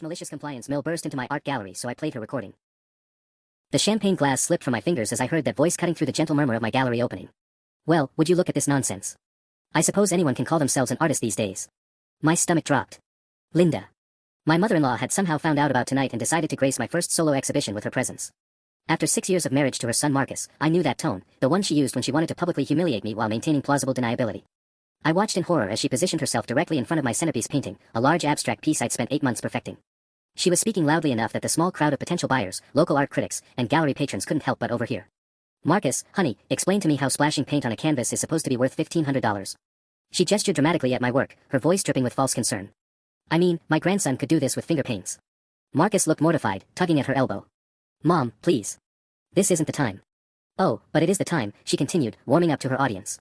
malicious compliance mill burst into my art gallery, so I played her recording. The champagne glass slipped from my fingers as I heard that voice cutting through the gentle murmur of my gallery opening. Well, would you look at this nonsense? I suppose anyone can call themselves an artist these days. My stomach dropped. Linda. My mother-in-law had somehow found out about tonight and decided to grace my first solo exhibition with her presence. After 6 years of marriage to her son Marcus, I knew that tone, the one she used when she wanted to publicly humiliate me while maintaining plausible deniability. I watched in horror as she positioned herself directly in front of my centerpiece painting, a large abstract piece I'd spent 8 months perfecting. She was speaking loudly enough that the small crowd of potential buyers, local art critics, and gallery patrons couldn't help but overhear. Marcus, honey, explain to me how splashing paint on a canvas is supposed to be worth $1,500. She gestured dramatically at my work, her voice dripping with false concern. I mean, my grandson could do this with finger paints. Marcus looked mortified, tugging at her elbow. Mom, please. This isn't the time. Oh, but it is the time, she continued, warming up to her audience.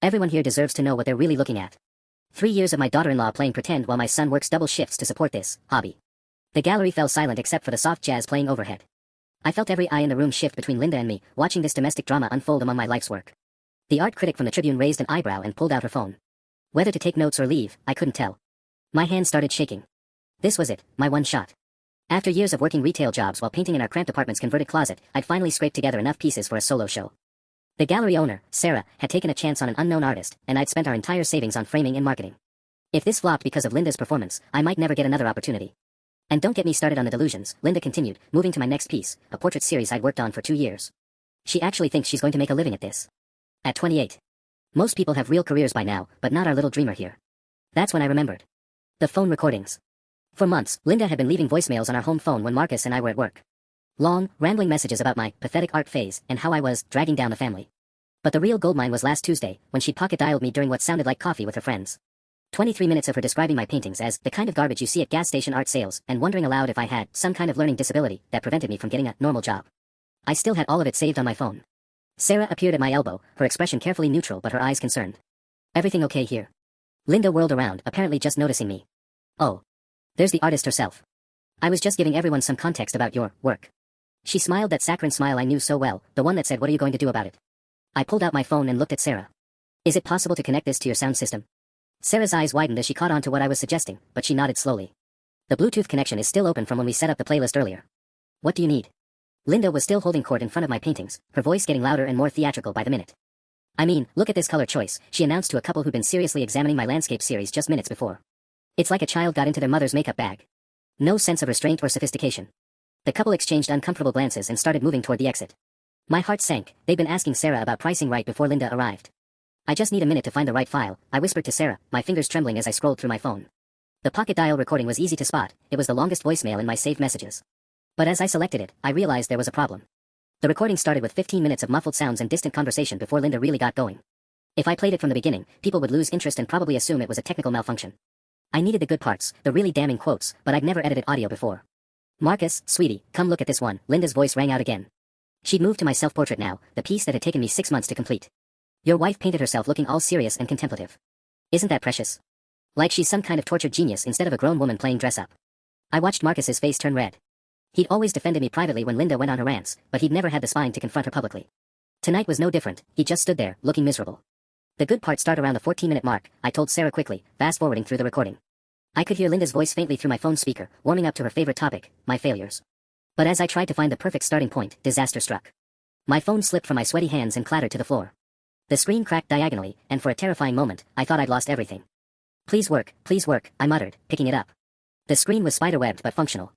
Everyone here deserves to know what they're really looking at. 3 years of my daughter-in-law playing pretend while my son works double shifts to support this hobby. The gallery fell silent except for the soft jazz playing overhead. I felt every eye in the room shift between Linda and me, watching this domestic drama unfold among my life's work. The art critic from the Tribune raised an eyebrow and pulled out her phone. Whether to take notes or leave, I couldn't tell. My hand started shaking. This was it, my one shot. After years of working retail jobs while painting in our cramped apartment's converted closet, I'd finally scraped together enough pieces for a solo show. The gallery owner, Sarah, had taken a chance on an unknown artist, and I'd spent our entire savings on framing and marketing. If this flopped because of Linda's performance, I might never get another opportunity. And don't get me started on the delusions, Linda continued, moving to my next piece, a portrait series I'd worked on for 2 years. She actually thinks she's going to make a living at this. At 28. Most people have real careers by now, but not our little dreamer here. That's when I remembered. The phone recordings. For months, Linda had been leaving voicemails on our home phone when Marcus and I were at work. Long, rambling messages about my pathetic art phase and how I was dragging down the family. But the real goldmine was last Tuesday, when she pocket-dialed me during what sounded like coffee with her friends. 23 minutes of her describing my paintings as the kind of garbage you see at gas station art sales and wondering aloud if I had some kind of learning disability that prevented me from getting a normal job. I still had all of it saved on my phone. Sarah appeared at my elbow, her expression carefully neutral but her eyes concerned. Everything okay here? Linda whirled around, apparently just noticing me. Oh. There's the artist herself. I was just giving everyone some context about your work. She smiled that saccharine smile I knew so well, the one that said, "What are you going to do about it?" I pulled out my phone and looked at Sarah. Is it possible to connect this to your sound system? Sarah's eyes widened as she caught on to what I was suggesting, but she nodded slowly. The Bluetooth connection is still open from when we set up the playlist earlier. What do you need? Linda was still holding court in front of my paintings, her voice getting louder and more theatrical by the minute. I mean, look at this color choice, she announced to a couple who'd been seriously examining my landscape series just minutes before. It's like a child got into their mother's makeup bag. No sense of restraint or sophistication. The couple exchanged uncomfortable glances and started moving toward the exit. My heart sank. They'd been asking Sarah about pricing right before Linda arrived. I just need a minute to find the right file, I whispered to Sarah, my fingers trembling as I scrolled through my phone. The pocket dial recording was easy to spot, it was the longest voicemail in my saved messages. But as I selected it, I realized there was a problem. The recording started with 15 minutes of muffled sounds and distant conversation before Linda really got going. If I played it from the beginning, people would lose interest and probably assume it was a technical malfunction. I needed the good parts, the really damning quotes, but I'd never edited audio before. Marcus, sweetie, come look at this one, Linda's voice rang out again. She'd moved to my self-portrait now, the piece that had taken me 6 months to complete. Your wife painted herself looking all serious and contemplative. Isn't that precious? Like she's some kind of tortured genius instead of a grown woman playing dress-up. I watched Marcus's face turn red. He'd always defended me privately when Linda went on her rants, but he'd never had the spine to confront her publicly. Tonight was no different, he just stood there, looking miserable. The good parts start around the 14-minute mark, I told Sarah quickly, fast-forwarding through the recording. I could hear Linda's voice faintly through my phone speaker, warming up to her favorite topic, my failures. But as I tried to find the perfect starting point, disaster struck. My phone slipped from my sweaty hands and clattered to the floor. The screen cracked diagonally, and for a terrifying moment, I thought I'd lost everything. Please work, I muttered, picking it up. The screen was spider-webbed but functional.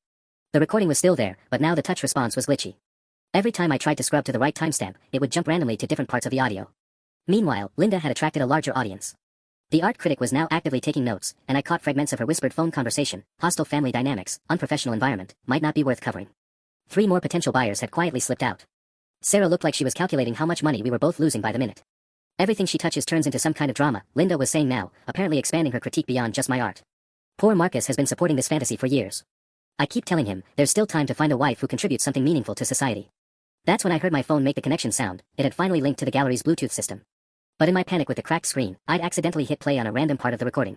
The recording was still there, but now the touch response was glitchy. Every time I tried to scrub to the right timestamp, it would jump randomly to different parts of the audio. Meanwhile, Linda had attracted a larger audience. The art critic was now actively taking notes, and I caught fragments of her whispered phone conversation, hostile family dynamics, unprofessional environment, might not be worth covering. 3 more potential buyers had quietly slipped out. Sarah looked like she was calculating how much money we were both losing by the minute. Everything she touches turns into some kind of drama, Linda was saying now, apparently expanding her critique beyond just my art. Poor Marcus has been supporting this fantasy for years. I keep telling him, there's still time to find a wife who contributes something meaningful to society. That's when I heard my phone make the connection sound, it had finally linked to the gallery's Bluetooth system. But in my panic with the cracked screen, I'd accidentally hit play on a random part of the recording.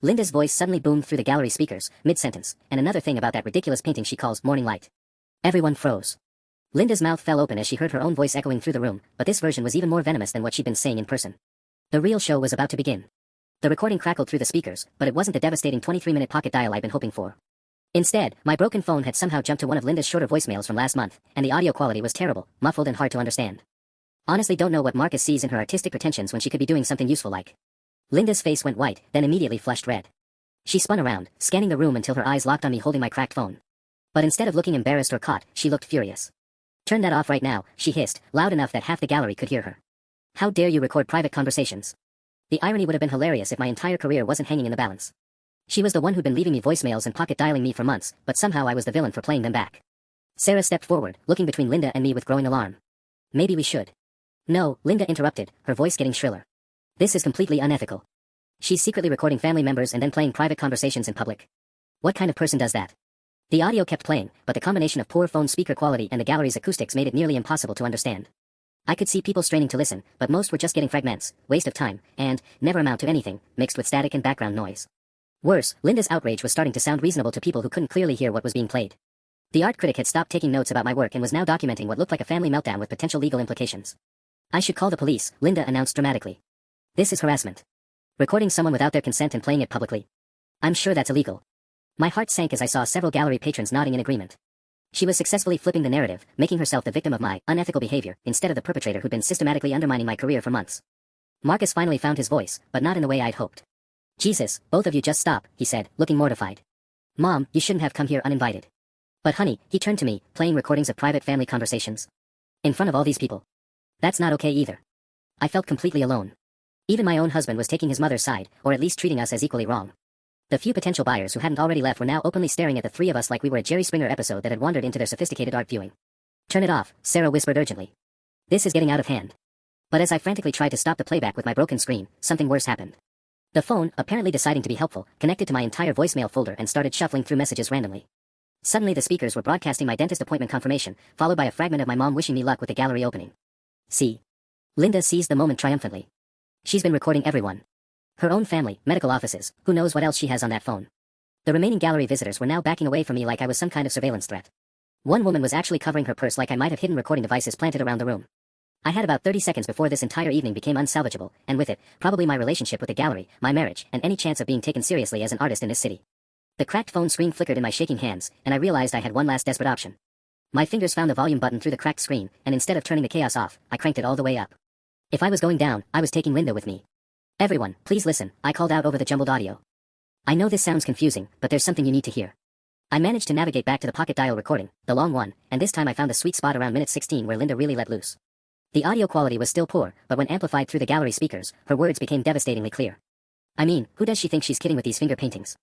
Linda's voice suddenly boomed through the gallery speakers, mid-sentence, and another thing about that ridiculous painting she calls Morning Light. Everyone froze. Linda's mouth fell open as she heard her own voice echoing through the room, but this version was even more venomous than what she'd been saying in person. The real show was about to begin. The recording crackled through the speakers, but it wasn't the devastating 23-minute pocket dial I'd been hoping for. Instead, my broken phone had somehow jumped to one of Linda's shorter voicemails from last month, and the audio quality was terrible, muffled and hard to understand. Honestly, don't know what Marcus sees in her artistic pretensions when she could be doing something useful like. Linda's face went white, then immediately flushed red. She spun around, scanning the room until her eyes locked on me holding my cracked phone. But instead of looking embarrassed or caught, she looked furious. "Turn that off right now," she hissed, loud enough that half the gallery could hear her. "How dare you record private conversations?" The irony would have been hilarious if my entire career wasn't hanging in the balance. She was the one who'd been leaving me voicemails and pocket dialing me for months, but somehow I was the villain for playing them back. Sarah stepped forward, looking between Linda and me with growing alarm. "Maybe we should." "No," Linda interrupted, her voice getting shriller. "This is completely unethical. She's secretly recording family members and then playing private conversations in public. What kind of person does that?" The audio kept playing, but the combination of poor phone speaker quality and the gallery's acoustics made it nearly impossible to understand. I could see people straining to listen, but most were just getting fragments, waste of time, and never amount to anything, mixed with static and background noise. Worse, Linda's outrage was starting to sound reasonable to people who couldn't clearly hear what was being played. The art critic had stopped taking notes about my work and was now documenting what looked like a family meltdown with potential legal implications. "I should call the police," Linda announced dramatically. "This is harassment. Recording someone without their consent and playing it publicly. I'm sure that's illegal." My heart sank as I saw several gallery patrons nodding in agreement. She was successfully flipping the narrative, making herself the victim of my unethical behavior instead of the perpetrator who'd been systematically undermining my career for months. Marcus finally found his voice, but not in the way I'd hoped. "Jesus, both of you just stop," he said, looking mortified. "Mom, you shouldn't have come here uninvited." "But honey," he turned to me, playing recordings of private family conversations. "In front of all these people. That's not okay either." I felt completely alone. Even my own husband was taking his mother's side, or at least treating us as equally wrong. The few potential buyers who hadn't already left were now openly staring at the three of us like we were a Jerry Springer episode that had wandered into their sophisticated art viewing. "Turn it off," Sarah whispered urgently. "This is getting out of hand." But as I frantically tried to stop the playback with my broken screen, something worse happened. The phone, apparently deciding to be helpful, connected to my entire voicemail folder and started shuffling through messages randomly. Suddenly the speakers were broadcasting my dentist appointment confirmation, followed by a fragment of my mom wishing me luck with the gallery opening. "See?" Linda seized the moment triumphantly. "She's been recording everyone. Her own family, medical offices, who knows what else she has on that phone." The remaining gallery visitors were now backing away from me like I was some kind of surveillance threat. One woman was actually covering her purse like I might have hidden recording devices planted around the room. I had about 30 seconds before this entire evening became unsalvageable, and with it, probably my relationship with the gallery, my marriage, and any chance of being taken seriously as an artist in this city. The cracked phone screen flickered in my shaking hands, and I realized I had one last desperate option. My fingers found the volume button through the cracked screen, and instead of turning the chaos off, I cranked it all the way up. If I was going down, I was taking Linda with me. "Everyone, please listen," I called out over the jumbled audio. "I know this sounds confusing, but there's something you need to hear." I managed to navigate back to the pocket dial recording, the long one, and this time I found the sweet spot around minute 16 where Linda really let loose. The audio quality was still poor, but when amplified through the gallery speakers, her words became devastatingly clear. "I mean, who does she think she's kidding with these finger paintings?"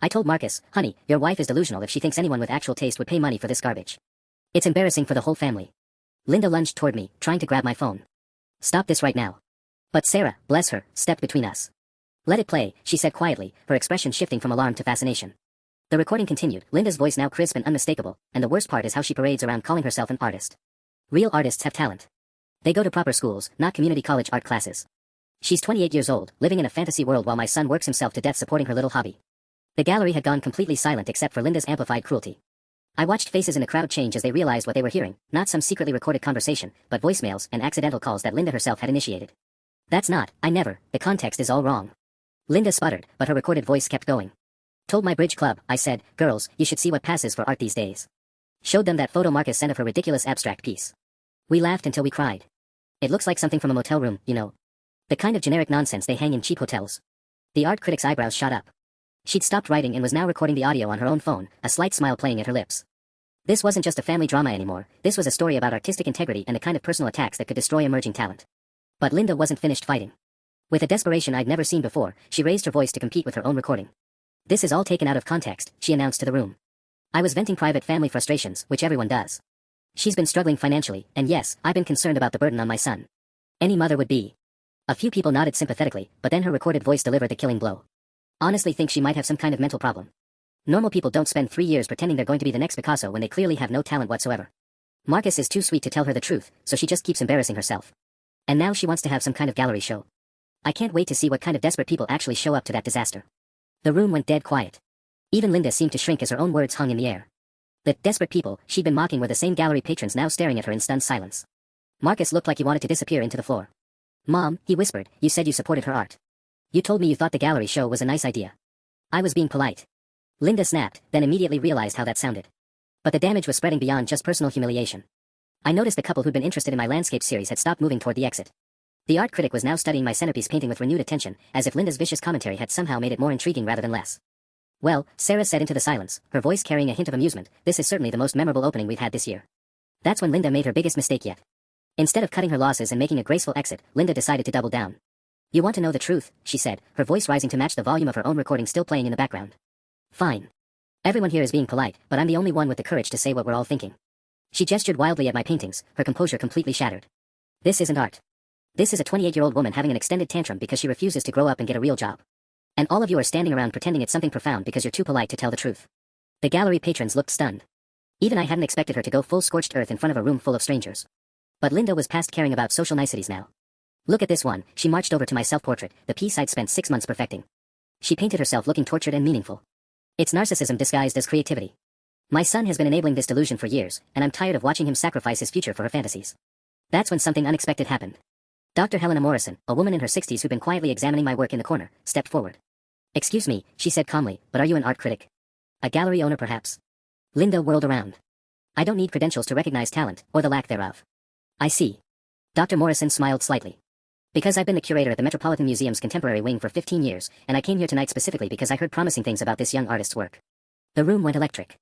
I told Marcus, "Honey, your wife is delusional if she thinks anyone with actual taste would pay money for this garbage. It's embarrassing for the whole family." Linda lunged toward me, trying to grab my phone. "Stop this right now." But Sarah, bless her, stepped between us. "Let it play," she said quietly, her expression shifting from alarm to fascination. The recording continued, Linda's voice now crisp and unmistakable, and the worst part is how she parades around calling herself an artist. Real artists have talent. They go to proper schools, not community college art classes. She's 28 years old, living in a fantasy world while my son works himself to death supporting her little hobby. The gallery had gone completely silent except for Linda's amplified cruelty. I watched faces in the crowd change as they realized what they were hearing, not some secretly recorded conversation, but voicemails and accidental calls that Linda herself had initiated. "That's not, I never, the context is all wrong." Linda sputtered, but her recorded voice kept going. "Told my bridge club," I said, "girls, you should see what passes for art these days." Showed them that photo Marcus sent of her ridiculous abstract piece. We laughed until we cried. "It looks like something from a motel room, you know. The kind of generic nonsense they hang in cheap hotels." The art critic's eyebrows shot up. She'd stopped writing and was now recording the audio on her own phone, a slight smile playing at her lips. This wasn't just a family drama anymore, this was a story about artistic integrity and the kind of personal attacks that could destroy emerging talent. But Linda wasn't finished fighting. With a desperation I'd never seen before, she raised her voice to compete with her own recording. "This is all taken out of context," she announced to the room. "I was venting private family frustrations, which everyone does. She's been struggling financially, and yes, I've been concerned about the burden on my son. Any mother would be." A few people nodded sympathetically, but then her recorded voice delivered the killing blow. "Honestly think she might have some kind of mental problem. Normal people don't spend 3 years pretending they're going to be the next Picasso when they clearly have no talent whatsoever. Marcus is too sweet to tell her the truth, so she just keeps embarrassing herself. And now she wants to have some kind of gallery show. I can't wait to see what kind of desperate people actually show up to that disaster." The room went dead quiet. Even Linda seemed to shrink as her own words hung in the air. The desperate people she'd been mocking were the same gallery patrons now staring at her in stunned silence. Marcus looked like he wanted to disappear into the floor. "Mom," he whispered, "you said you supported her art. You told me you thought the gallery show was a nice idea." "I was being polite." Linda snapped, then immediately realized how that sounded. But the damage was spreading beyond just personal humiliation. I noticed the couple who'd been interested in my landscape series had stopped moving toward the exit. The art critic was now studying my centerpiece painting with renewed attention, as if Linda's vicious commentary had somehow made it more intriguing rather than less. Well, Sarah said into the silence, her voice carrying a hint of amusement, this is certainly the most memorable opening we've had this year. That's when Linda made her biggest mistake yet. Instead of cutting her losses and making a graceful exit, Linda decided to double down. You want to know the truth, she said, her voice rising to match the volume of her own recording still playing in the background. Fine. Everyone here is being polite, but I'm the only one with the courage to say what we're all thinking. She gestured wildly at my paintings, her composure completely shattered. This isn't art. This is a 28-year-old woman having an extended tantrum because she refuses to grow up and get a real job. And all of you are standing around pretending it's something profound because you're too polite to tell the truth. The gallery patrons looked stunned. Even I hadn't expected her to go full scorched earth in front of a room full of strangers. But Linda was past caring about social niceties now. Look at this one, she marched over to my self-portrait, the piece I'd spent 6 months perfecting. She painted herself looking tortured and meaningful. It's narcissism disguised as creativity. My son has been enabling this delusion for years, and I'm tired of watching him sacrifice his future for her fantasies. That's when something unexpected happened. Dr. Helena Morrison, a woman in her 60s who'd been quietly examining my work in the corner, stepped forward. Excuse me, she said calmly, but are you an art critic? A gallery owner perhaps? Linda whirled around. I don't need credentials to recognize talent, or the lack thereof. I see. Dr. Morrison smiled slightly. Because I've been the curator at the Metropolitan Museum's contemporary wing for 15 years, and I came here tonight specifically because I heard promising things about this young artist's work. The room went electric.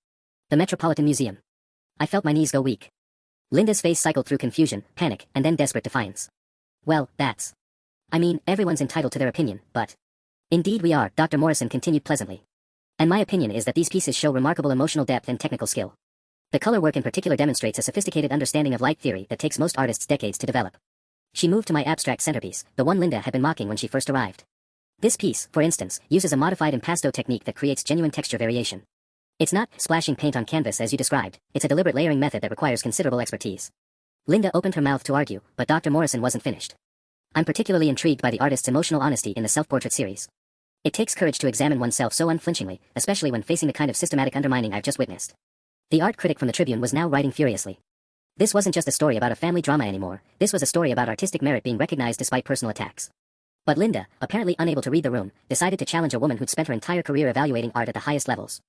The Metropolitan Museum. I felt my knees go weak. Linda's face cycled through confusion, panic, and then desperate defiance. Well, that's... I mean, everyone's entitled to their opinion, but... Indeed we are, Dr. Morrison continued pleasantly. And my opinion is that these pieces show remarkable emotional depth and technical skill. The color work in particular demonstrates a sophisticated understanding of light theory that takes most artists decades to develop. She moved to my abstract centerpiece, the one Linda had been mocking when she first arrived. This piece, for instance, uses a modified impasto technique that creates genuine texture variation. It's not splashing paint on canvas as you described, it's a deliberate layering method that requires considerable expertise. Linda opened her mouth to argue, but Dr. Morrison wasn't finished. I'm particularly intrigued by the artist's emotional honesty in the self-portrait series. It takes courage to examine oneself so unflinchingly, especially when facing the kind of systematic undermining I've just witnessed. The art critic from the Tribune was now writing furiously. This wasn't just a story about a family drama anymore, this was a story about artistic merit being recognized despite personal attacks. But Linda, apparently unable to read the room, decided to challenge a woman who'd spent her entire career evaluating art at the highest levels.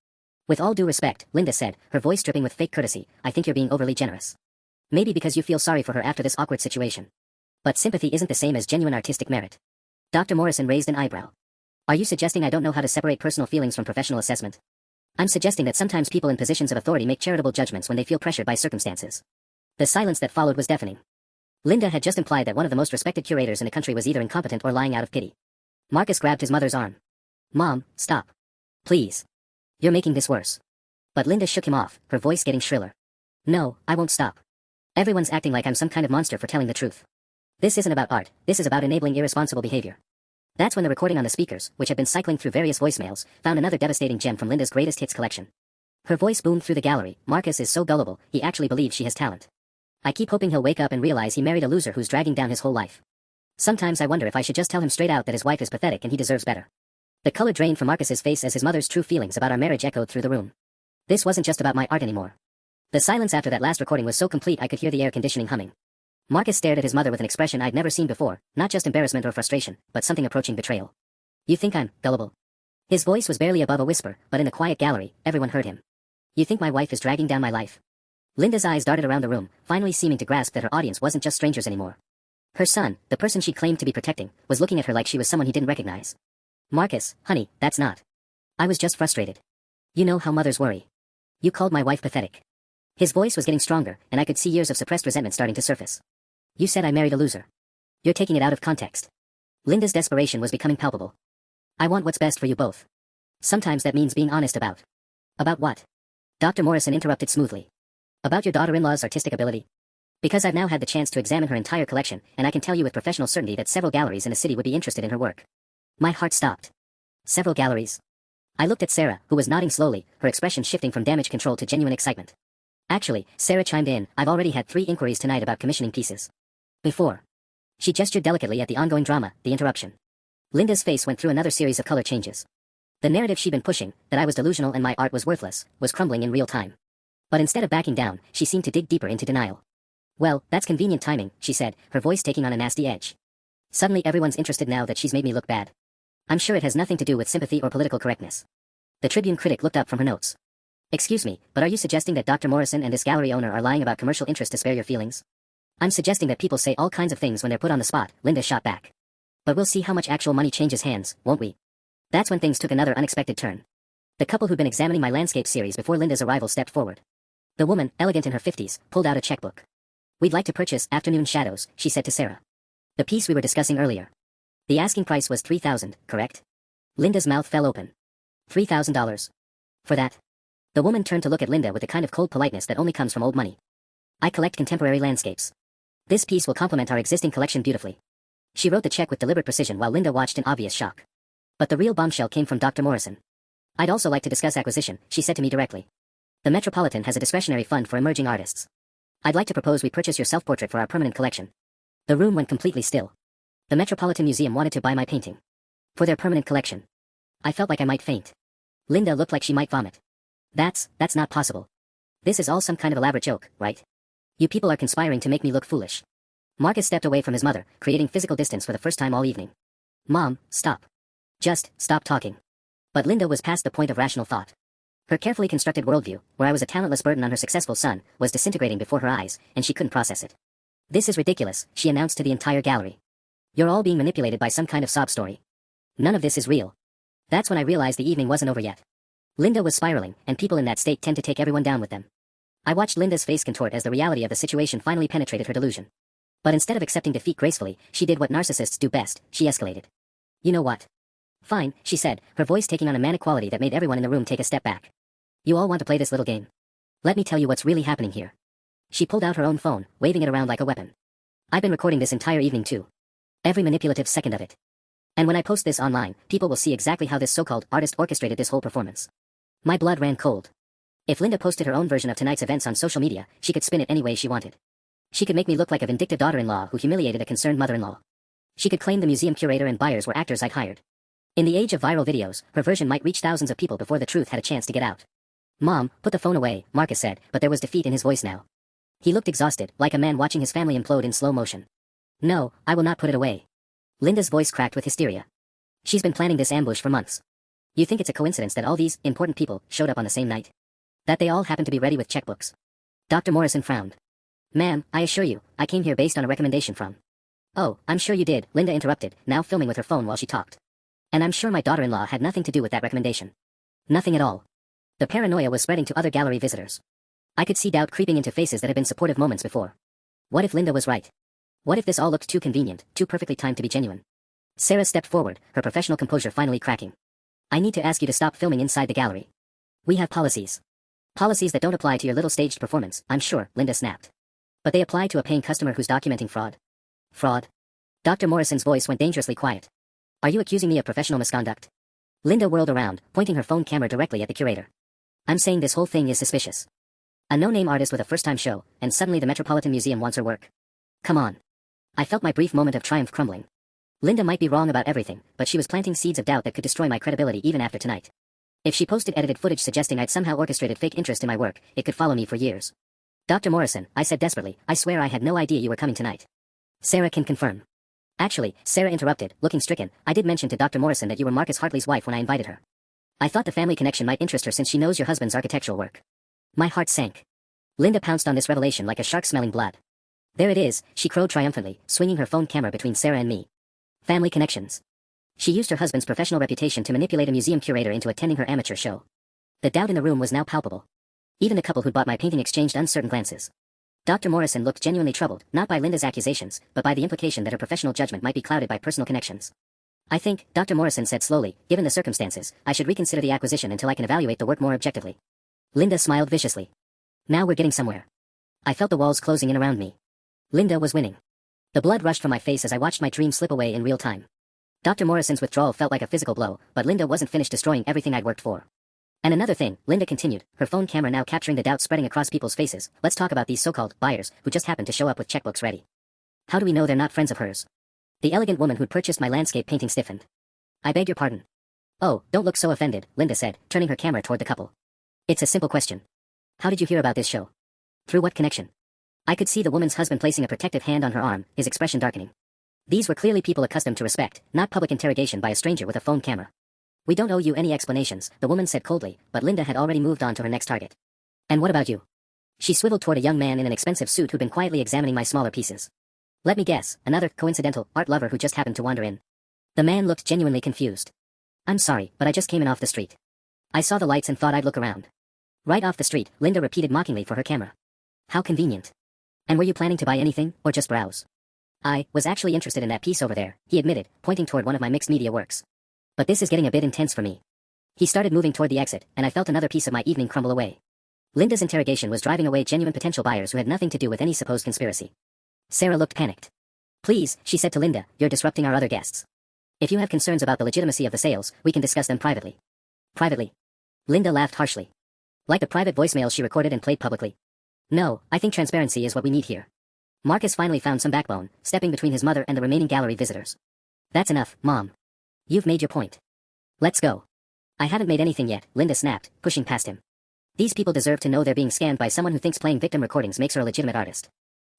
With all due respect, Linda said, her voice dripping with fake courtesy, I think you're being overly generous. Maybe because you feel sorry for her after this awkward situation. But sympathy isn't the same as genuine artistic merit. Dr. Morrison raised an eyebrow. Are you suggesting I don't know how to separate personal feelings from professional assessment? I'm suggesting that sometimes people in positions of authority make charitable judgments when they feel pressured by circumstances. The silence that followed was deafening. Linda had just implied that one of the most respected curators in the country was either incompetent or lying out of pity. Marcus grabbed his mother's arm. Mom, stop. Please. You're making this worse. But Linda shook him off, her voice getting shriller. No, I won't stop. Everyone's acting like I'm some kind of monster for telling the truth. This isn't about art, this is about enabling irresponsible behavior. That's when the recording on the speakers, which had been cycling through various voicemails, found another devastating gem from Linda's greatest hits collection. Her voice boomed through the gallery. Marcus is so gullible, he actually believes she has talent. I keep hoping he'll wake up and realize he married a loser who's dragging down his whole life. Sometimes I wonder if I should just tell him straight out that his wife is pathetic and he deserves better. The color drained from Marcus's face as his mother's true feelings about our marriage echoed through the room. This wasn't just about my art anymore. The silence after that last recording was so complete I could hear the air conditioning humming. Marcus stared at his mother with an expression I'd never seen before, not just embarrassment or frustration, but something approaching betrayal. You think I'm gullible? His voice was barely above a whisper, but in the quiet gallery, everyone heard him. You think my wife is dragging down my life? Linda's eyes darted around the room, finally seeming to grasp that her audience wasn't just strangers anymore. Her son, the person she claimed to be protecting, was looking at her like she was someone he didn't recognize. Marcus, honey, that's not. I was just frustrated. You know how mothers worry. You called my wife pathetic. His voice was getting stronger, and I could see years of suppressed resentment starting to surface. You said I married a loser. You're taking it out of context. Linda's desperation was becoming palpable. I want what's best for you both. Sometimes that means being honest about. About what? Dr. Morrison interrupted smoothly. About your daughter-in-law's artistic ability. Because I've now had the chance to examine her entire collection, and I can tell you with professional certainty that several galleries in the city would be interested in her work. My heart stopped. Several galleries. I looked at Sarah, who was nodding slowly, her expression shifting from damage control to genuine excitement. Actually, Sarah chimed in, I've already had 3 inquiries tonight about commissioning pieces. Before. She gestured delicately at the ongoing drama, the interruption. Linda's face went through another series of color changes. The narrative she'd been pushing, that I was delusional and my art was worthless, was crumbling in real time. But instead of backing down, she seemed to dig deeper into denial. Well, that's convenient timing, she said, her voice taking on a nasty edge. Suddenly everyone's interested now that she's made me look bad. I'm sure it has nothing to do with sympathy or political correctness. The Tribune critic looked up from her notes. Excuse me, but are you suggesting that Dr. Morrison and this gallery owner are lying about commercial interest to spare your feelings? I'm suggesting that people say all kinds of things when they're put on the spot, Linda shot back. But we'll see how much actual money changes hands, won't we? That's when things took another unexpected turn. The couple who'd been examining my landscape series before Linda's arrival stepped forward. The woman, elegant in her 50s, pulled out a checkbook. We'd like to purchase Afternoon Shadows, she said to Sarah. The piece we were discussing earlier. The asking price was $3,000, correct? Linda's mouth fell open. $3,000. For that? The woman turned to look at Linda with the kind of cold politeness that only comes from old money. I collect contemporary landscapes. This piece will complement our existing collection beautifully. She wrote the check with deliberate precision while Linda watched in obvious shock. But the real bombshell came from Dr. Morrison. I'd also like to discuss acquisition, she said to me directly. The Metropolitan has a discretionary fund for emerging artists. I'd like to propose we purchase your self-portrait for our permanent collection. The room went completely still. The Metropolitan Museum wanted to buy my painting. For their permanent collection. I felt like I might faint. Linda looked like she might vomit. That's not possible. This is all some kind of elaborate joke, right? You people are conspiring to make me look foolish. Marcus stepped away from his mother, creating physical distance for the first time all evening. Mom, stop. Just stop talking. But Linda was past the point of rational thought. Her carefully constructed worldview, where I was a talentless burden on her successful son, was disintegrating before her eyes, and she couldn't process it. This is ridiculous, she announced to the entire gallery. You're all being manipulated by some kind of sob story. None of this is real. That's when I realized the evening wasn't over yet. Linda was spiraling, and people in that state tend to take everyone down with them. I watched Linda's face contort as the reality of the situation finally penetrated her delusion. But instead of accepting defeat gracefully, she did what narcissists do best, she escalated. You know what? Fine, she said, her voice taking on a manic quality that made everyone in the room take a step back. You all want to play this little game. Let me tell you what's really happening here. She pulled out her own phone, waving it around like a weapon. I've been recording this entire evening too. Every manipulative second of it. And when I post this online, people will see exactly how this so-called artist orchestrated this whole performance. My blood ran cold. If Linda posted her own version of tonight's events on social media, she could spin it any way she wanted. She could make me look like a vindictive daughter-in-law who humiliated a concerned mother-in-law. She could claim the museum curator and buyers were actors I'd hired. In the age of viral videos, her version might reach thousands of people before the truth had a chance to get out. Mom, put the phone away, Marcus said, but there was defeat in his voice now. He looked exhausted, like a man watching his family implode in slow motion. No, I will not put it away. Linda's voice cracked with hysteria. She's been planning this ambush for months. You think it's a coincidence that all these important people showed up on the same night? That they all happened to be ready with checkbooks? Dr. Morrison frowned. Ma'am, I assure you, I came here based on a recommendation from. Oh, I'm sure you did, Linda interrupted, now filming with her phone while she talked. And I'm sure my daughter-in-law had nothing to do with that recommendation. Nothing at all. The paranoia was spreading to other gallery visitors. I could see doubt creeping into faces that had been supportive moments before. What if Linda was right? What if this all looked too convenient, too perfectly timed to be genuine? Sarah stepped forward, her professional composure finally cracking. I need to ask you to stop filming inside the gallery. We have policies. Policies that don't apply to your little staged performance, I'm sure, Linda snapped. But they apply to a paying customer who's documenting fraud. Fraud? Dr. Morrison's voice went dangerously quiet. Are you accusing me of professional misconduct? Linda whirled around, pointing her phone camera directly at the curator. I'm saying this whole thing is suspicious. A no-name artist with a first-time show, and suddenly the Metropolitan Museum wants her work. Come on. I felt my brief moment of triumph crumbling. Linda might be wrong about everything, but she was planting seeds of doubt that could destroy my credibility even after tonight. If she posted edited footage suggesting I'd somehow orchestrated fake interest in my work, it could follow me for years. Dr. Morrison, I said desperately, I swear I had no idea you were coming tonight. Sarah can confirm. Actually, Sarah interrupted, looking stricken, I did mention to Dr. Morrison that you were Marcus Hartley's wife when I invited her. I thought the family connection might interest her since she knows your husband's architectural work. My heart sank. Linda pounced on this revelation like a shark smelling blood. There it is, she crowed triumphantly, swinging her phone camera between Sarah and me. Family connections. She used her husband's professional reputation to manipulate a museum curator into attending her amateur show. The doubt in the room was now palpable. Even the couple who'd bought my painting exchanged uncertain glances. Dr. Morrison looked genuinely troubled, not by Linda's accusations, but by the implication that her professional judgment might be clouded by personal connections. I think, Dr. Morrison said slowly, given the circumstances, I should reconsider the acquisition until I can evaluate the work more objectively. Linda smiled viciously. Now we're getting somewhere. I felt the walls closing in around me. Linda was winning. The blood rushed from my face as I watched my dream slip away in real time. Dr. Morrison's withdrawal felt like a physical blow, but Linda wasn't finished destroying everything I'd worked for. And another thing, Linda continued, her phone camera now capturing the doubt spreading across people's faces, let's talk about these so-called buyers who just happened to show up with checkbooks ready. How do we know they're not friends of hers? The elegant woman who'd purchased my landscape painting stiffened. I beg your pardon. Oh, don't look so offended, Linda said, turning her camera toward the couple. It's a simple question. How did you hear about this show? Through what connection? I could see the woman's husband placing a protective hand on her arm, his expression darkening. These were clearly people accustomed to respect, not public interrogation by a stranger with a phone camera. We don't owe you any explanations, the woman said coldly, but Linda had already moved on to her next target. And what about you? She swiveled toward a young man in an expensive suit who'd been quietly examining my smaller pieces. Let me guess, another coincidental art lover who just happened to wander in. The man looked genuinely confused. I'm sorry, but I just came in off the street. I saw the lights and thought I'd look around. Right off the street, Linda repeated mockingly for her camera. How convenient. And were you planning to buy anything, or just browse? I was actually interested in that piece over there, he admitted, pointing toward one of my mixed media works. But this is getting a bit intense for me. He started moving toward the exit, and I felt another piece of my evening crumble away. Linda's interrogation was driving away genuine potential buyers who had nothing to do with any supposed conspiracy. Sarah looked panicked. Please, she said to Linda, you're disrupting our other guests. If you have concerns about the legitimacy of the sales, we can discuss them privately. Privately? Linda laughed harshly. Like the private voicemail she recorded and played publicly. No, I think transparency is what we need here. Marcus finally found some backbone, stepping between his mother and the remaining gallery visitors. That's enough, Mom. You've made your point. Let's go. I haven't made anything yet, Linda snapped, pushing past him. These people deserve to know they're being scammed by someone who thinks playing victim recordings makes her a legitimate artist.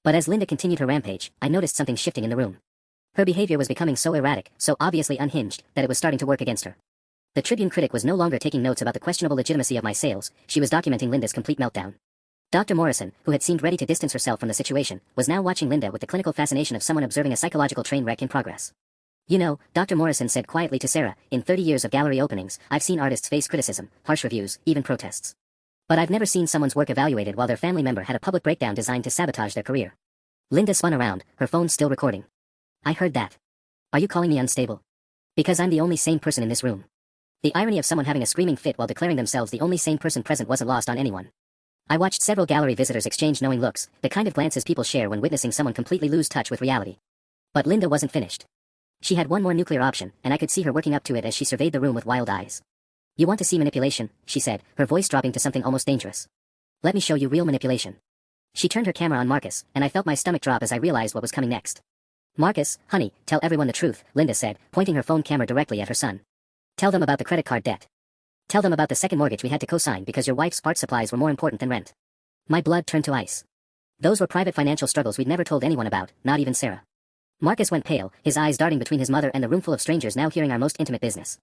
But as Linda continued her rampage, I noticed something shifting in the room. Her behavior was becoming so erratic, so obviously unhinged, that it was starting to work against her. The Tribune critic was no longer taking notes about the questionable legitimacy of my sales, she was documenting Linda's complete meltdown. Dr. Morrison, who had seemed ready to distance herself from the situation, was now watching Linda with the clinical fascination of someone observing a psychological train wreck in progress. You know, Dr. Morrison said quietly to Sarah, in 30 years of gallery openings, I've seen artists face criticism, harsh reviews, even protests. But I've never seen someone's work evaluated while their family member had a public breakdown designed to sabotage their career. Linda spun around, her phone still recording. I heard that. Are you calling me unstable? Because I'm the only sane person in this room. The irony of someone having a screaming fit while declaring themselves the only sane person present wasn't lost on anyone. I watched several gallery visitors exchange knowing looks, the kind of glances people share when witnessing someone completely lose touch with reality. But Linda wasn't finished. She had one more nuclear option, and I could see her working up to it as she surveyed the room with wild eyes. You want to see manipulation, she said, her voice dropping to something almost dangerous. Let me show you real manipulation. She turned her camera on Marcus, and I felt my stomach drop as I realized what was coming next. Marcus, honey, tell everyone the truth, Linda said, pointing her phone camera directly at her son. Tell them about the credit card debt. Tell them about the second mortgage we had to co-sign because your wife's art supplies were more important than rent. My blood turned to ice. Those were private financial struggles we'd never told anyone about, not even Sarah. Marcus went pale, his eyes darting between his mother and the roomful of strangers now hearing our most intimate business.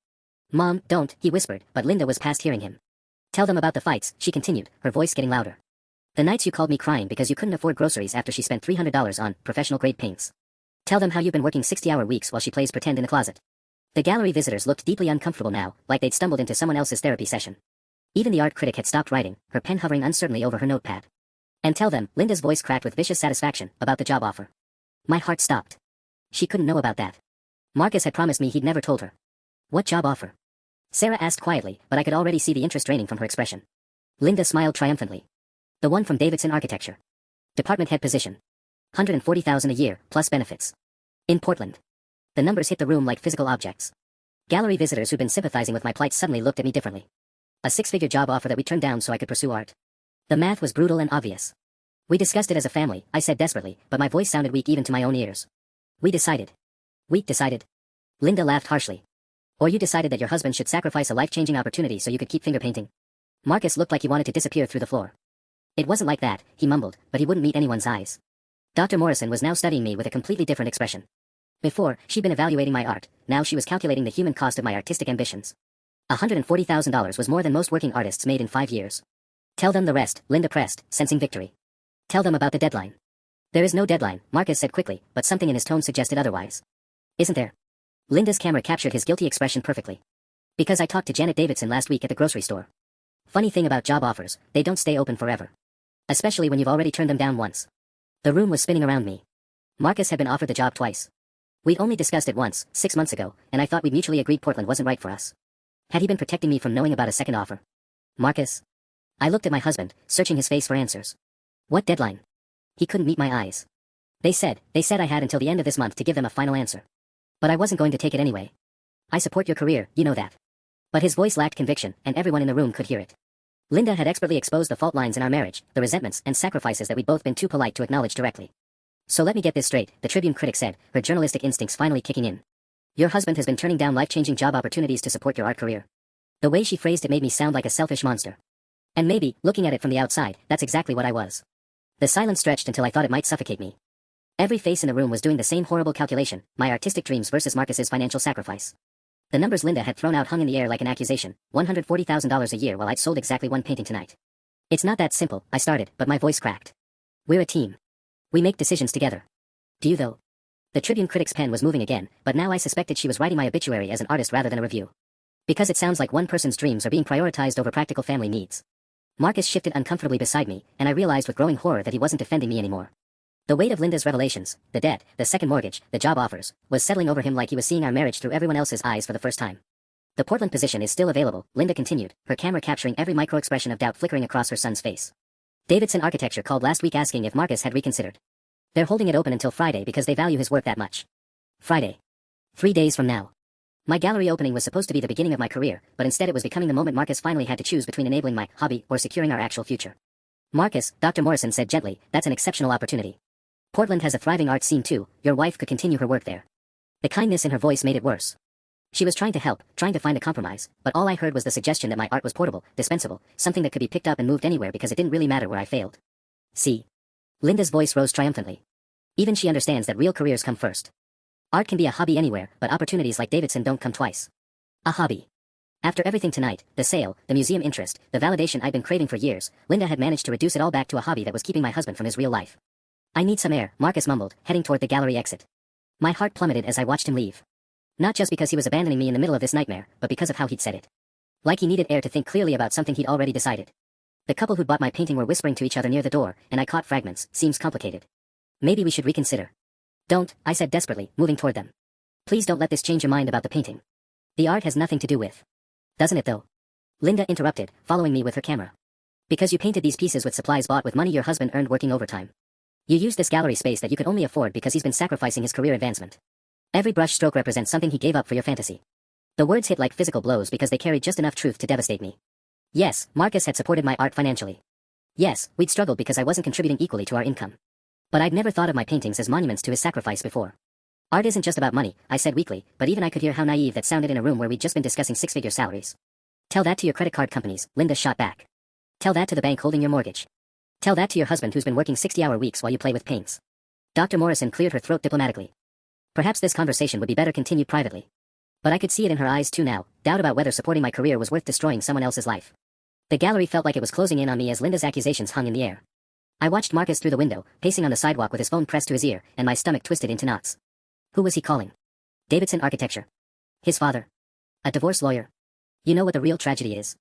Mom, don't, he whispered, but Linda was past hearing him. Tell them about the fights, she continued, her voice getting louder. The nights you called me crying because you couldn't afford groceries after she spent $300 on professional-grade paints. Tell them how you've been working 60-hour weeks while she plays pretend in the closet. The gallery visitors looked deeply uncomfortable now, like they'd stumbled into someone else's therapy session. Even the art critic had stopped writing, her pen hovering uncertainly over her notepad. And tell them, Linda's voice cracked with vicious satisfaction, about the job offer. My heart stopped. She couldn't know about that. Marcus had promised me he'd never told her. What job offer? Sarah asked quietly, but I could already see the interest draining from her expression. Linda smiled triumphantly. The one from Davidson Architecture. Department head position. $140,000 a year, plus benefits. In Portland. The numbers hit the room like physical objects. Gallery visitors who'd been sympathizing with my plight suddenly looked at me differently. A six-figure job offer that we turned down so I could pursue art. The math was brutal and obvious. We discussed it as a family, I said desperately, but my voice sounded weak even to my own ears. We decided. We decided. Linda laughed harshly. Or you decided that your husband should sacrifice a life-changing opportunity so you could keep finger painting. Marcus looked like he wanted to disappear through the floor. It wasn't like that, he mumbled, but he wouldn't meet anyone's eyes. Dr. Morrison was now studying me with a completely different expression. Before, she'd been evaluating my art, now she was calculating the human cost of my artistic ambitions. $140,000 was more than most working artists made in 5 years. Tell them the rest, Linda pressed, sensing victory. Tell them about the deadline. There is no deadline, Marcus said quickly, but something in his tone suggested otherwise. Isn't there? Linda's camera captured his guilty expression perfectly. Because I talked to Janet Davidson last week at the grocery store. Funny thing about job offers, they don't stay open forever. Especially when you've already turned them down once. The room was spinning around me. Marcus had been offered the job twice. We'd only discussed it once, 6 months ago, and I thought we'd mutually agreed Portland wasn't right for us. Had he been protecting me from knowing about a second offer? Marcus? I looked at my husband, searching his face for answers. What deadline? He couldn't meet my eyes. They said I had until the end of this month to give them a final answer. But I wasn't going to take it anyway. I support your career, you know that. But his voice lacked conviction, and everyone in the room could hear it. Linda had expertly exposed the fault lines in our marriage, the resentments and sacrifices that we'd both been too polite to acknowledge directly. So let me get this straight, the Tribune critic said, her journalistic instincts finally kicking in. Your husband has been turning down life-changing job opportunities to support your art career. The way she phrased it made me sound like a selfish monster. And maybe, looking at it from the outside, that's exactly what I was. The silence stretched until I thought it might suffocate me. Every face in the room was doing the same horrible calculation, my artistic dreams versus Marcus's financial sacrifice. The numbers Linda had thrown out hung in the air like an accusation, $140,000 a year while I'd sold exactly one painting tonight. It's not that simple, I started, but my voice cracked. We're a team. We make decisions together. Do you though? The Tribune critic's pen was moving again, but now I suspected she was writing my obituary as an artist rather than a review. Because it sounds like one person's dreams are being prioritized over practical family needs. Marcus shifted uncomfortably beside me, and I realized with growing horror that he wasn't defending me anymore. The weight of Linda's revelations, the debt, the second mortgage, the job offers, was settling over him like he was seeing our marriage through everyone else's eyes for the first time. The Portland position is still available, Linda continued, her camera capturing every micro-expression of doubt flickering across her son's face. Davidson Architecture called last week asking if Marcus had reconsidered. They're holding it open until Friday because they value his work that much. Friday. 3 days from now. My gallery opening was supposed to be the beginning of my career, but instead it was becoming the moment Marcus finally had to choose between enabling my hobby or securing our actual future. Marcus, Dr. Morrison said gently, that's an exceptional opportunity. Portland has a thriving art scene too, your wife could continue her work there. The kindness in her voice made it worse. She was trying to help, trying to find a compromise, but all I heard was the suggestion that my art was portable, dispensable, something that could be picked up and moved anywhere because it didn't really matter where I failed. See? Linda's voice rose triumphantly. Even she understands that real careers come first. Art can be a hobby anywhere, but opportunities like Davidson don't come twice. A hobby. After everything tonight, the sale, the museum interest, the validation I'd been craving for years, Linda had managed to reduce it all back to a hobby that was keeping my husband from his real life. I need some air, Marcus mumbled, heading toward the gallery exit. My heart plummeted as I watched him leave. Not just because he was abandoning me in the middle of this nightmare, but because of how he'd said it. Like he needed air to think clearly about something he'd already decided. The couple who'd bought my painting were whispering to each other near the door, and I caught fragments, seems complicated. Maybe we should reconsider. Don't, I said desperately, moving toward them. Please don't let this change your mind about the painting. The art has nothing to do with. Doesn't it though? Linda interrupted, following me with her camera. Because you painted these pieces with supplies bought with money your husband earned working overtime. You used this gallery space that you could only afford because he's been sacrificing his career advancement. Every brush stroke represents something he gave up for your fantasy. The words hit like physical blows because they carried just enough truth to devastate me. Yes, Marcus had supported my art financially. Yes, we'd struggled because I wasn't contributing equally to our income. But I'd never thought of my paintings as monuments to his sacrifice before. Art isn't just about money, I said weakly, but even I could hear how naive that sounded in a room where we'd just been discussing six-figure salaries. Tell that to your credit card companies, Linda shot back. Tell that to the bank holding your mortgage. Tell that to your husband who's been working 60-hour weeks while you play with paints. Dr. Morrison cleared her throat diplomatically. Perhaps this conversation would be better continued privately. But I could see it in her eyes too now, doubt about whether supporting my career was worth destroying someone else's life. The gallery felt like it was closing in on me as Linda's accusations hung in the air. I watched Marcus through the window, pacing on the sidewalk with his phone pressed to his ear, and my stomach twisted into knots. Who was he calling? Davidson Architecture. His father. A divorce lawyer. You know what the real tragedy is?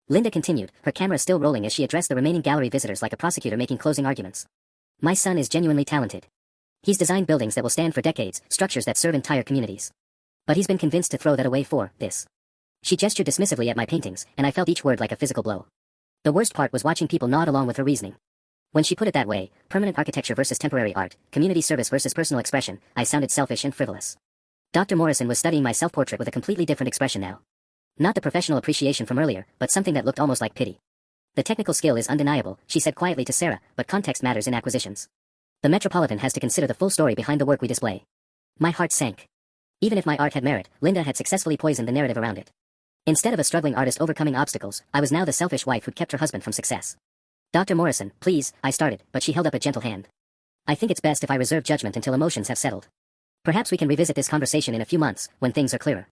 Linda continued, her camera still rolling as she addressed the remaining gallery visitors like a prosecutor making closing arguments. My son is genuinely talented. He's designed buildings that will stand for decades, structures that serve entire communities. But he's been convinced to throw that away for this. She gestured dismissively at my paintings, and I felt each word like a physical blow. The worst part was watching people nod along with her reasoning. When she put it that way, permanent architecture versus temporary art, community service versus personal expression, I sounded selfish and frivolous. Dr. Morrison was studying my self-portrait with a completely different expression now. Not the professional appreciation from earlier, but something that looked almost like pity. The technical skill is undeniable, she said quietly to Sarah, but context matters in acquisitions. The Metropolitan has to consider the full story behind the work we display. My heart sank. Even if my art had merit, Linda had successfully poisoned the narrative around it. Instead of a struggling artist overcoming obstacles, I was now the selfish wife who'd kept her husband from success. Dr. Morrison, please, I started, but she held up a gentle hand. I think it's best if I reserve judgment until emotions have settled. Perhaps we can revisit this conversation in a few months, when things are clearer.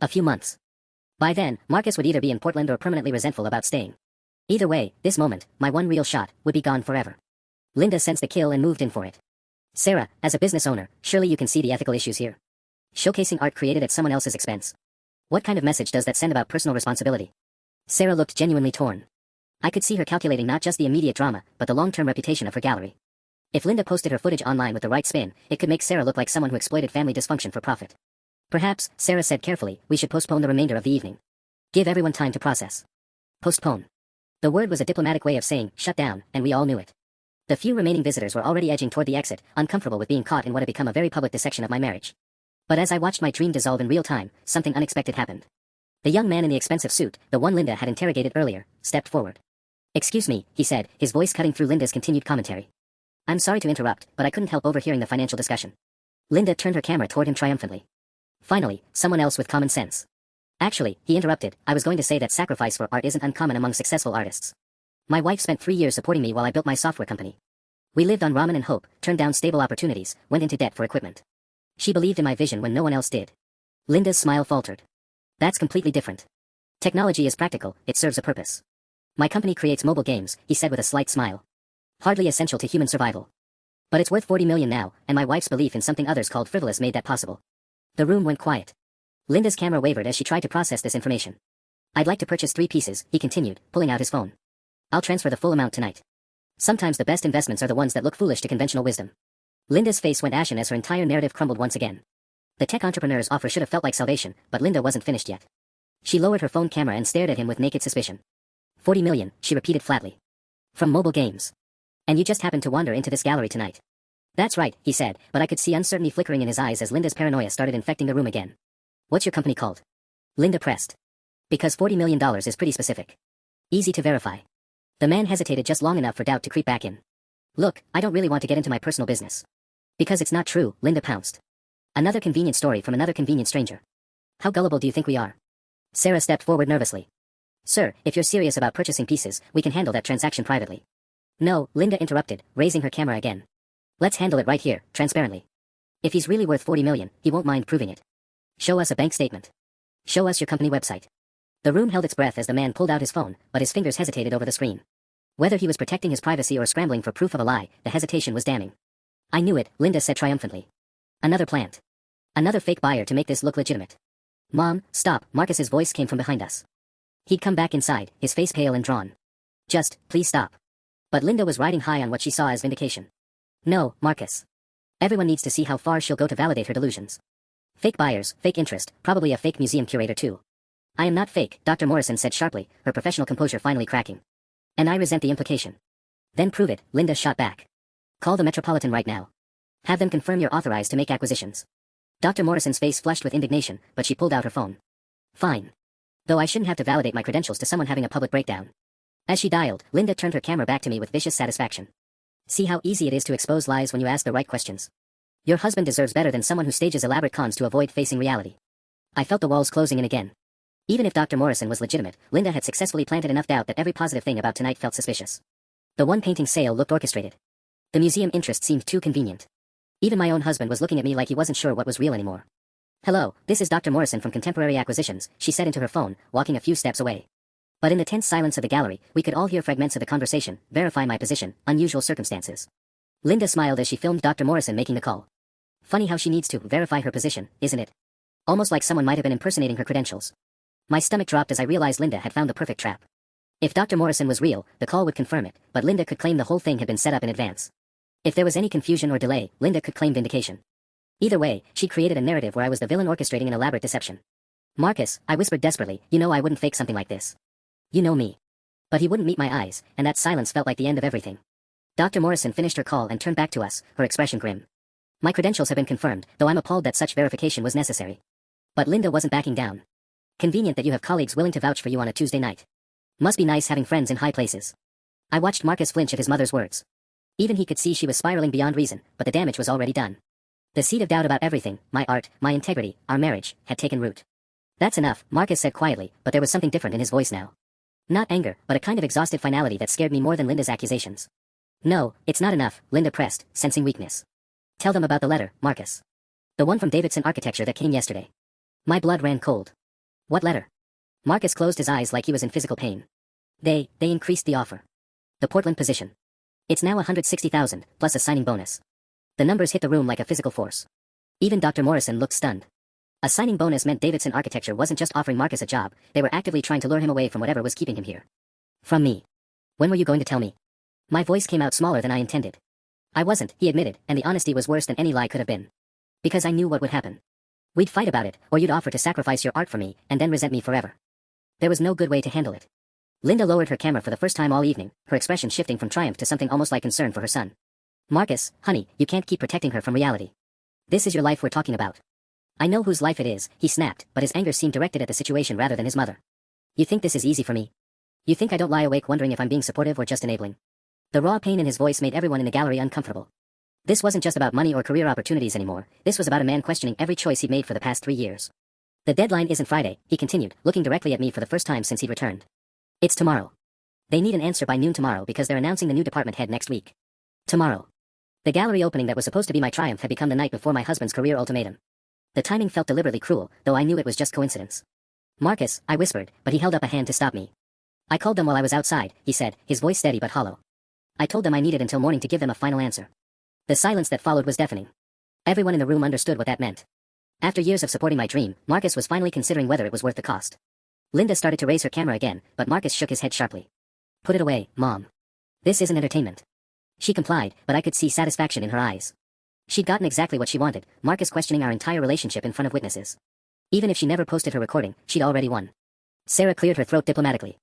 A few months. By then, Marcus would either be in Portland or permanently resentful about staying. Either way, this moment, my one real shot, would be gone forever. Linda sensed the kill and moved in for it. Sarah, as a business owner, surely you can see the ethical issues here. Showcasing art created at someone else's expense. What kind of message does that send about personal responsibility? Sarah looked genuinely torn. I could see her calculating not just the immediate drama, but the long-term reputation of her gallery. If Linda posted her footage online with the right spin, it could make Sarah look like someone who exploited family dysfunction for profit. Perhaps, Sarah said carefully, we should postpone the remainder of the evening. Give everyone time to process. Postpone. The word was a diplomatic way of saying, shut down, and we all knew it. The few remaining visitors were already edging toward the exit, uncomfortable with being caught in what had become a very public dissection of my marriage. But as I watched my dream dissolve in real time, something unexpected happened. The young man in the expensive suit, the one Linda had interrogated earlier, stepped forward. Excuse me, he said, his voice cutting through Linda's continued commentary. I'm sorry to interrupt, but I couldn't help overhearing the financial discussion. Linda turned her camera toward him triumphantly. Finally, someone else with common sense. Actually, he interrupted, I was going to say that sacrifice for art isn't uncommon among successful artists. My wife spent 3 years supporting me while I built my software company. We lived on ramen and hope, turned down stable opportunities, went into debt for equipment. She believed in my vision when no one else did. Linda's smile faltered. That's completely different. Technology is practical, it serves a purpose. My company creates mobile games, he said with a slight smile. Hardly essential to human survival. But it's worth 40 million now, and my wife's belief in something others called frivolous made that possible. The room went quiet. Linda's camera wavered as she tried to process this information. I'd like to purchase 3 pieces, he continued, pulling out his phone. I'll transfer the full amount tonight. Sometimes the best investments are the ones that look foolish to conventional wisdom. Linda's face went ashen as her entire narrative crumbled once again. The tech entrepreneur's offer should have felt like salvation, but Linda wasn't finished yet. She lowered her phone camera and stared at him with naked suspicion. 40 million, she repeated flatly. From mobile games. And you just happened to wander into this gallery tonight. That's right, he said, but I could see uncertainty flickering in his eyes as Linda's paranoia started infecting the room again. What's your company called? Linda pressed. Because $40 million is pretty specific. Easy to verify. The man hesitated just long enough for doubt to creep back in. Look, I don't really want to get into my personal business. Because it's not true, Linda pounced. Another convenient story from another convenient stranger. How gullible do you think we are? Sarah stepped forward nervously. Sir, if you're serious about purchasing pieces, we can handle that transaction privately. No, Linda interrupted, raising her camera again. Let's handle it right here, transparently. If he's really worth 40 million, he won't mind proving it. Show us a bank statement. Show us your company website. The room held its breath as the man pulled out his phone, but his fingers hesitated over the screen. Whether he was protecting his privacy or scrambling for proof of a lie, the hesitation was damning. I knew it, Linda said triumphantly. Another plant. Another fake buyer to make this look legitimate. Mom, stop, Marcus's voice came from behind us. He'd come back inside, his face pale and drawn. Just, please stop. But Linda was riding high on what she saw as vindication. No, Marcus. Everyone needs to see how far she'll go to validate her delusions. Fake buyers, fake interest, probably a fake museum curator too. I am not fake, Dr. Morrison said sharply, her professional composure finally cracking. And I resent the implication. Then prove it, Linda shot back. Call the Metropolitan right now. Have them confirm you're authorized to make acquisitions. Dr. Morrison's face flushed with indignation, but she pulled out her phone. Fine. Though I shouldn't have to validate my credentials to someone having a public breakdown. As she dialed, Linda turned her camera back to me with vicious satisfaction. See how easy it is to expose lies when you ask the right questions. Your husband deserves better than someone who stages elaborate cons to avoid facing reality. I felt the walls closing in again. Even if Dr. Morrison was legitimate, Linda had successfully planted enough doubt that every positive thing about tonight felt suspicious. The one painting sale looked orchestrated. The museum interest seemed too convenient. Even my own husband was looking at me like he wasn't sure what was real anymore. Hello, this is Dr. Morrison from Contemporary Acquisitions, she said into her phone, walking a few steps away. But in the tense silence of the gallery, we could all hear fragments of the conversation, verify my position, unusual circumstances. Linda smiled as she filmed Dr. Morrison making the call. Funny how she needs to verify her position, isn't it? Almost like someone might have been impersonating her credentials. My stomach dropped as I realized Linda had found the perfect trap. If Dr. Morrison was real, the call would confirm it, but Linda could claim the whole thing had been set up in advance. If there was any confusion or delay, Linda could claim vindication. Either way, she created a narrative where I was the villain orchestrating an elaborate deception. Marcus, I whispered desperately, you know I wouldn't fake something like this. You know me. But he wouldn't meet my eyes, and that silence felt like the end of everything. Dr. Morrison finished her call and turned back to us, her expression grim. My credentials have been confirmed, though I'm appalled that such verification was necessary. But Linda wasn't backing down. Convenient that you have colleagues willing to vouch for you on a Tuesday night. Must be nice having friends in high places. I watched Marcus flinch at his mother's words. Even he could see she was spiraling beyond reason, but the damage was already done. The seed of doubt about everything, my art, my integrity, our marriage, had taken root. That's enough, Marcus said quietly, but there was something different in his voice now. Not anger, but a kind of exhausted finality that scared me more than Linda's accusations. No, it's not enough, Linda pressed, sensing weakness. Tell them about the letter, Marcus. The one from Davidson Architecture that came yesterday. My blood ran cold. What letter? Marcus closed his eyes like he was in physical pain. They increased the offer. The Portland position. It's now 160,000, plus a signing bonus. The numbers hit the room like a physical force. Even Dr. Morrison looked stunned. A signing bonus meant Davidson Architecture wasn't just offering Marcus a job, they were actively trying to lure him away from whatever was keeping him here. From me. When were you going to tell me? My voice came out smaller than I intended. I wasn't, he admitted, and the honesty was worse than any lie could have been. Because I knew what would happen. We'd fight about it, or you'd offer to sacrifice your art for me, and then resent me forever. There was no good way to handle it. Linda lowered her camera for the first time all evening, her expression shifting from triumph to something almost like concern for her son. Marcus, honey, you can't keep protecting her from reality. This is your life we're talking about. I know whose life it is, he snapped, but his anger seemed directed at the situation rather than his mother. You think this is easy for me? You think I don't lie awake wondering if I'm being supportive or just enabling? The raw pain in his voice made everyone in the gallery uncomfortable. This wasn't just about money or career opportunities anymore, this was about a man questioning every choice he'd made for the past 3 years. The deadline isn't Friday, he continued, looking directly at me for the first time since he'd returned. It's tomorrow. They need an answer by noon tomorrow because they're announcing the new department head next week. Tomorrow. The gallery opening that was supposed to be my triumph had become the night before my husband's career ultimatum. The timing felt deliberately cruel, though I knew it was just coincidence. Marcus, I whispered, but he held up a hand to stop me. I called them while I was outside, he said, his voice steady but hollow. I told them I needed until morning to give them a final answer. The silence that followed was deafening. Everyone in the room understood what that meant. After years of supporting my dream, Marcus was finally considering whether it was worth the cost. Linda started to raise her camera again, but Marcus shook his head sharply. Put it away, Mom. This isn't entertainment. She complied, but I could see satisfaction in her eyes. She'd gotten exactly what she wanted, Marcus questioning our entire relationship in front of witnesses. Even if she never posted her recording, she'd already won. Sarah cleared her throat diplomatically.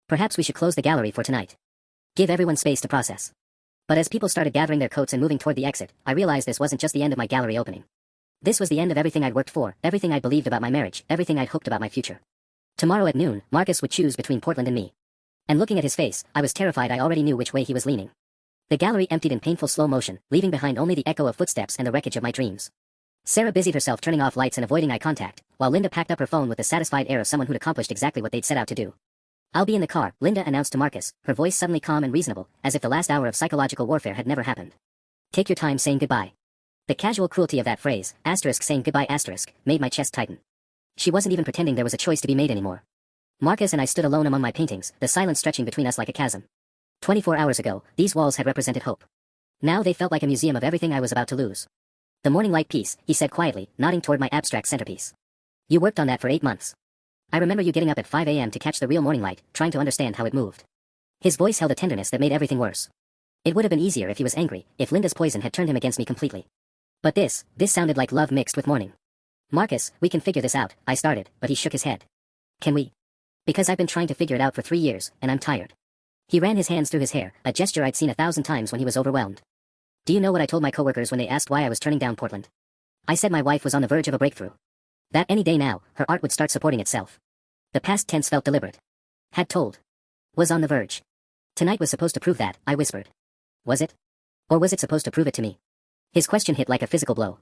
Perhaps we should close the gallery for tonight. Give everyone space to process. But as people started gathering their coats and moving toward the exit, I realized this wasn't just the end of my gallery opening. This was the end of everything I'd worked for, everything I'd believed about my marriage, everything I'd hoped about my future. Tomorrow at noon, Marcus would choose between Portland and me. And looking at his face, I was terrified I already knew which way he was leaning. The gallery emptied in painful slow motion, leaving behind only the echo of footsteps and the wreckage of my dreams. Sarah busied herself turning off lights and avoiding eye contact, while Linda packed up her phone with the satisfied air of someone who'd accomplished exactly what they'd set out to do. I'll be in the car, Linda announced to Marcus, her voice suddenly calm and reasonable, as if the last hour of psychological warfare had never happened. Take your time saying goodbye. The casual cruelty of that phrase, saying goodbye made my chest tighten. She wasn't even pretending there was a choice to be made anymore. Marcus and I stood alone among my paintings, the silence stretching between us like a chasm. 24 hours ago, these walls had represented hope. Now they felt like a museum of everything I was about to lose. The morning light piece, he said quietly, nodding toward my abstract centerpiece. You worked on that for 8 months. I remember you getting up at 5 a.m. to catch the real morning light, trying to understand how it moved. His voice held a tenderness that made everything worse. It would have been easier if he was angry, if Linda's poison had turned him against me completely. But this sounded like love mixed with mourning. Marcus, we can figure this out, I started, but he shook his head. Can we? Because I've been trying to figure it out for 3 years, and I'm tired. He ran his hands through his hair, a gesture I'd seen 1,000 times when he was overwhelmed. Do you know what I told my coworkers when they asked why I was turning down Portland? I said my wife was on the verge of a breakthrough. That any day now, her art would start supporting itself. The past tense felt deliberate. Had told. Was on the verge. Tonight was supposed to prove that, I whispered. Was it? Or was it supposed to prove it to me? His question hit like a physical blow.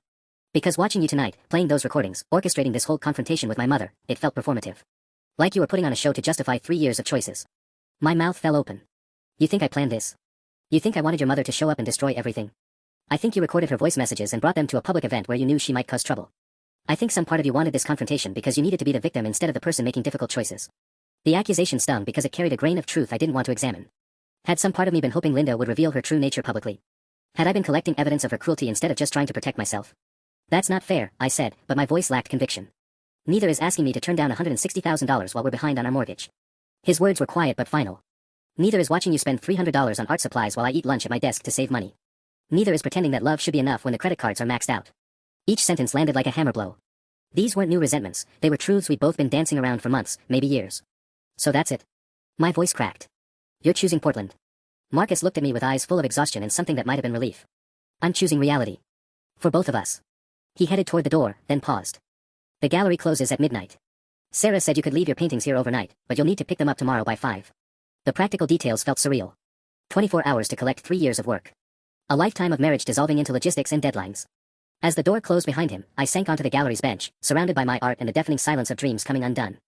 Because watching you tonight, playing those recordings, orchestrating this whole confrontation with my mother, it felt performative. Like you were putting on a show to justify 3 years of choices. My mouth fell open. You think I planned this? You think I wanted your mother to show up and destroy everything? I think you recorded her voice messages and brought them to a public event where you knew she might cause trouble. I think some part of you wanted this confrontation because you needed to be the victim instead of the person making difficult choices. The accusation stung because it carried a grain of truth I didn't want to examine. Had some part of me been hoping Linda would reveal her true nature publicly? Had I been collecting evidence of her cruelty instead of just trying to protect myself? That's not fair, I said, but my voice lacked conviction. Neither is asking me to turn down $160,000 while we're behind on our mortgage. His words were quiet but final. Neither is watching you spend $300 on art supplies while I eat lunch at my desk to save money. Neither is pretending that love should be enough when the credit cards are maxed out. Each sentence landed like a hammer blow. These weren't new resentments, they were truths we'd both been dancing around for months, maybe years. So that's it. My voice cracked. You're choosing Portland. Marcus looked at me with eyes full of exhaustion and something that might have been relief. I'm choosing reality. For both of us. He headed toward the door, then paused. The gallery closes at midnight. Sarah said you could leave your paintings here overnight, but you'll need to pick them up tomorrow by 5. The practical details felt surreal. 24 hours to collect 3 years of work. A lifetime of marriage dissolving into logistics and deadlines. As the door closed behind him, I sank onto the gallery's bench, surrounded by my art and the deafening silence of dreams coming undone.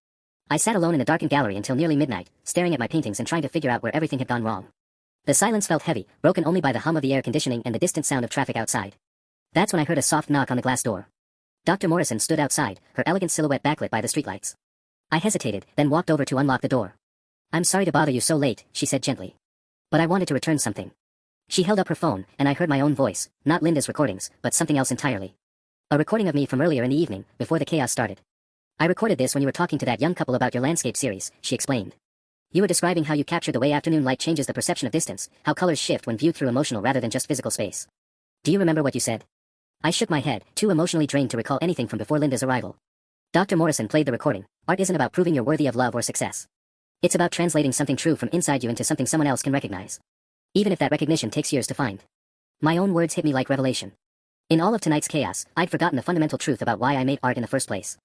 I sat alone in the darkened gallery until nearly midnight, staring at my paintings and trying to figure out where everything had gone wrong. The silence felt heavy, broken only by the hum of the air conditioning and the distant sound of traffic outside. That's when I heard a soft knock on the glass door. Dr. Morrison stood outside, her elegant silhouette backlit by the streetlights. I hesitated, then walked over to unlock the door. I'm sorry to bother you so late, she said gently. But I wanted to return something. She held up her phone, and I heard my own voice, not Linda's recordings, but something else entirely. A recording of me from earlier in the evening, before the chaos started. I recorded this when you were talking to that young couple about your landscape series, she explained. You were describing how you captured the way afternoon light changes the perception of distance, how colors shift when viewed through emotional rather than just physical space. Do you remember what you said? I shook my head, too emotionally drained to recall anything from before Linda's arrival. Dr. Morrison played the recording. Art isn't about proving you're worthy of love or success. It's about translating something true from inside you into something someone else can recognize. Even if that recognition takes years to find. My own words hit me like revelation. In all of tonight's chaos, I'd forgotten the fundamental truth about why I made art in the first place.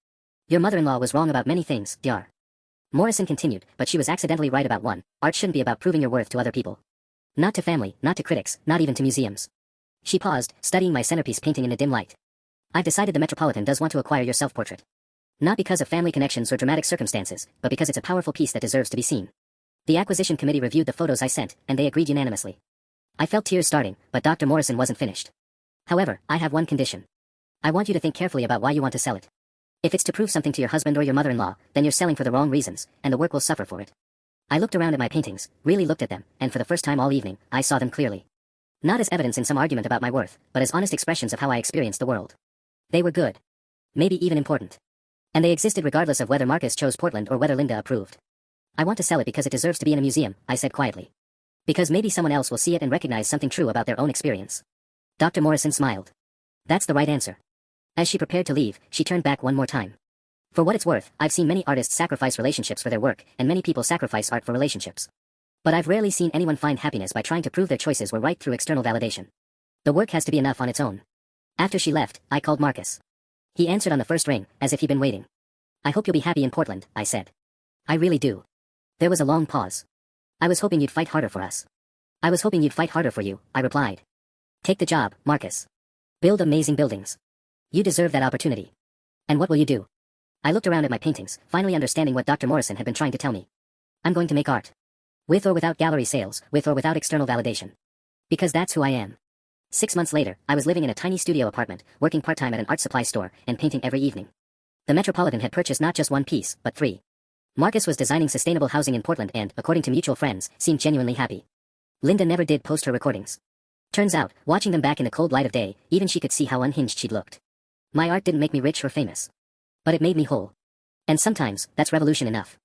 Your mother-in-law was wrong about many things, Dr. Morrison continued, but she was accidentally right about one. Art shouldn't be about proving your worth to other people. Not to family, not to critics, not even to museums. She paused, studying my centerpiece painting in the dim light. I've decided the Metropolitan does want to acquire your self-portrait. Not because of family connections or dramatic circumstances, but because it's a powerful piece that deserves to be seen. The acquisition committee reviewed the photos I sent, and they agreed unanimously. I felt tears starting, but Dr. Morrison wasn't finished. However, I have one condition. I want you to think carefully about why you want to sell it. If it's to prove something to your husband or your mother-in-law, then you're selling for the wrong reasons, and the work will suffer for it. I looked around at my paintings, really looked at them, and for the first time all evening, I saw them clearly. Not as evidence in some argument about my worth, but as honest expressions of how I experienced the world. They were good. Maybe even important. And they existed regardless of whether Marcus chose Portland or whether Linda approved. I want to sell it because it deserves to be in a museum, I said quietly. Because maybe someone else will see it and recognize something true about their own experience. Dr. Morrison smiled. That's the right answer. As she prepared to leave, she turned back one more time. For what it's worth, I've seen many artists sacrifice relationships for their work, and many people sacrifice art for relationships. But I've rarely seen anyone find happiness by trying to prove their choices were right through external validation. The work has to be enough on its own. After she left, I called Marcus. He answered on the first ring, as if he'd been waiting. I hope you'll be happy in Portland, I said. I really do. There was a long pause. I was hoping you'd fight harder for us. I was hoping you'd fight harder for you, I replied. Take the job, Marcus. Build amazing buildings. You deserve that opportunity. And what will you do? I looked around at my paintings, finally understanding what Dr. Morrison had been trying to tell me. I'm going to make art. With or without gallery sales, with or without external validation. Because that's who I am. 6 months later, I was living in a tiny studio apartment, working part-time at an art supply store, and painting every evening. The Metropolitan had purchased not just one piece, but 3. Marcus was designing sustainable housing in Portland and, according to mutual friends, seemed genuinely happy. Linda never did post her recordings. Turns out, watching them back in the cold light of day, even she could see how unhinged she'd looked. My art didn't make me rich or famous. But it made me whole. And sometimes, that's revolution enough.